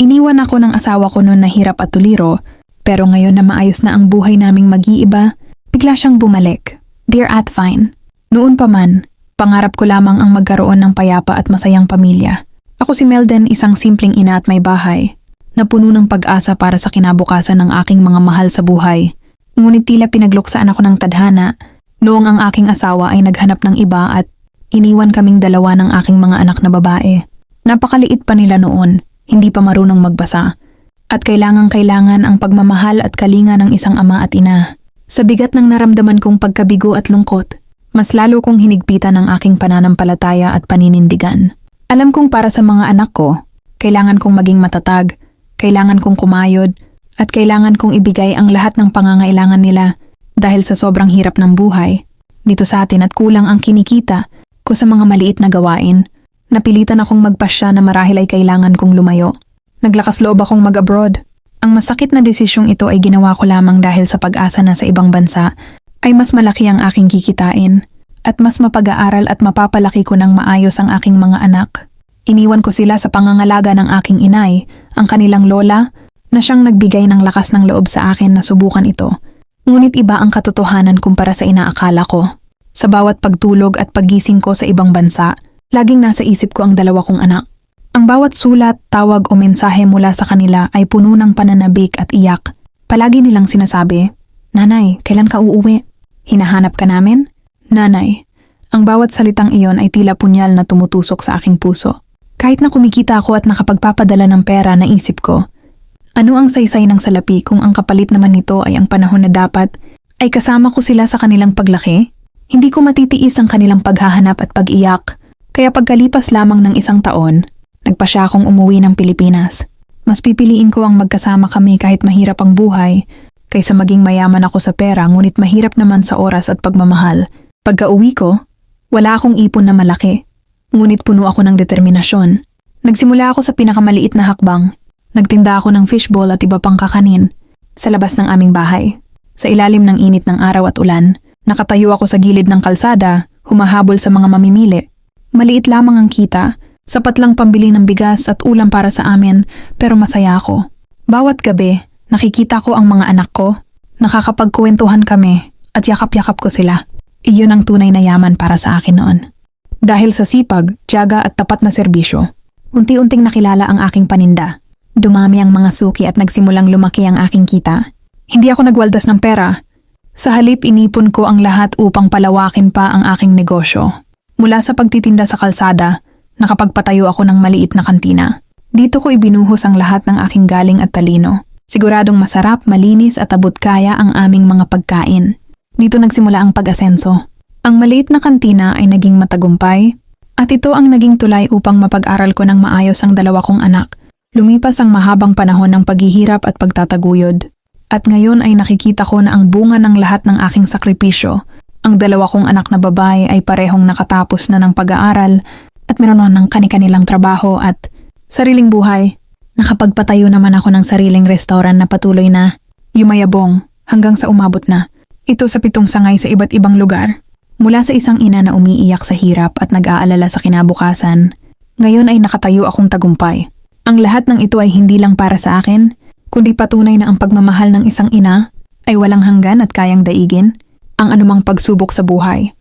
Iniwan ako ng asawa ko noon na hirap at tuliro, pero ngayon na maayos na ang buhay naming mag-iiba, bigla siyang bumalik. Dear Atvine, noon pa man, pangarap ko lamang ang magkaroon ng payapa at masayang pamilya. Ako si Melden, isang simpleng ina at may bahay, na puno ng pag-asa para sa kinabukasan ng aking mga mahal sa buhay. Ngunit tila pinagluksaan ako ng tadhana noong ang aking asawa ay naghanap ng iba at iniwan kaming dalawa ng aking mga anak na babae. Napakaliit pa nila noon, hindi pa marunong magbasa, at kailangan ang pagmamahal at kalinga ng isang ama at ina. Sa bigat ng naramdaman kong pagkabigo at lungkot, mas lalo kong hinigpitan ang aking pananampalataya at paninindigan. Alam kong para sa mga anak ko, kailangan kong maging matatag, kailangan kong kumayod, at kailangan kong ibigay ang lahat ng pangangailangan nila dahil sa sobrang hirap ng buhay dito sa atin at kulang ang kinikita ko sa mga maliit na gawain. Napilitan akong magpasya na marahil ay kailangan kong lumayo. Naglakas loob akong mag-abroad. Ang masakit na desisyong ito ay ginawa ko lamang dahil sa pag-asa na sa ibang bansa ay mas malaki ang aking kikitain at mas mapag-aaral at mapapalaki ko ng maayos ang aking mga anak. Iniwan ko sila sa pangangalaga ng aking inay, ang kanilang lola, na siyang nagbigay ng lakas ng loob sa akin na subukan ito. Ngunit iba ang katotohanan kumpara sa inaakala ko. Sa bawat pagtulog at paggising ko sa ibang bansa, laging nasa isip ko ang dalawa kong anak. Ang bawat sulat, tawag o mensahe mula sa kanila ay puno ng pananabik at iyak. Palagi nilang sinasabi, "Nanay, kailan ka uuwi? Hinahanap ka namin?" "Nanay." Ang bawat salitang iyon ay tila punyal na tumutusok sa aking puso. Kahit na kumikita ako at nakapagpapadala ng pera, naisip ko, ano ang saysay ng salapi kung ang kapalit naman nito ay ang panahon na dapat ay kasama ko sila sa kanilang paglaki? Hindi ko matitiis ang kanilang paghahanap at pag-iyak. Kaya pagkalipas lamang ng isang taon, nagpasya akong umuwi ng Pilipinas. Mas pipiliin ko ang magkasama kami kahit mahirap ang buhay, kaysa maging mayaman ako sa pera ngunit mahirap naman sa oras at pagmamahal. Pagka-uwi ko, wala akong ipon na malaki, ngunit puno ako ng determinasyon. Nagsimula ako sa pinakamaliit na hakbang. Nagtinda ako ng fishball at iba pang kakanin sa labas ng aming bahay. Sa ilalim ng init ng araw at ulan, nakatayo ako sa gilid ng kalsada, humahabol sa mga mamimili. Maliit lamang ang kita, sapat lang pambili ng bigas at ulam para sa amin, pero masaya ako. Bawat gabi, nakikita ko ang mga anak ko, nakakapagkuwentuhan kami at yakap-yakap ko sila. Iyon ang tunay na yaman para sa akin noon. Dahil sa sipag, tiyaga at tapat na serbisyo, unti-unting nakilala ang aking paninda. Dumami ang mga suki at nagsimulang lumaki ang aking kita. Hindi ako nagwaldas ng pera. Sa halip, inipon ko ang lahat upang palawakin pa ang aking negosyo. Mula sa pagtitinda sa kalsada, nakapagpatayo ako ng maliit na kantina. Dito ko ibinuhos ang lahat ng aking galing at talino. Siguradong masarap, malinis at abot-kaya ang aming mga pagkain. Dito nagsimula ang pag-asenso. Ang maliit na kantina ay naging matagumpay at ito ang naging tulay upang mapag-aral ko ng maayos ang dalawa kong anak. Lumipas ang mahabang panahon ng paghihirap at pagtataguyod. At ngayon ay nakikita ko na ang bunga ng lahat ng aking sakripisyo. Ang dalawa kong anak na babae ay parehong nakatapos na ng pag-aaral at meron ng kani-kanilang trabaho at sariling buhay. Nakapagpatayo naman ako ng sariling restaurant na patuloy na yumayabong hanggang sa umabot na. Ito sa 7 sangay sa iba't ibang lugar. Mula sa isang ina na umiiyak sa hirap at nag-aalala sa kinabukasan, ngayon ay nakatayo akong tagumpay. Ang lahat ng ito ay hindi lang para sa akin, kundi patunay na ang pagmamahal ng isang ina ay walang hanggan at kayang daigin ang anumang pagsubok sa buhay.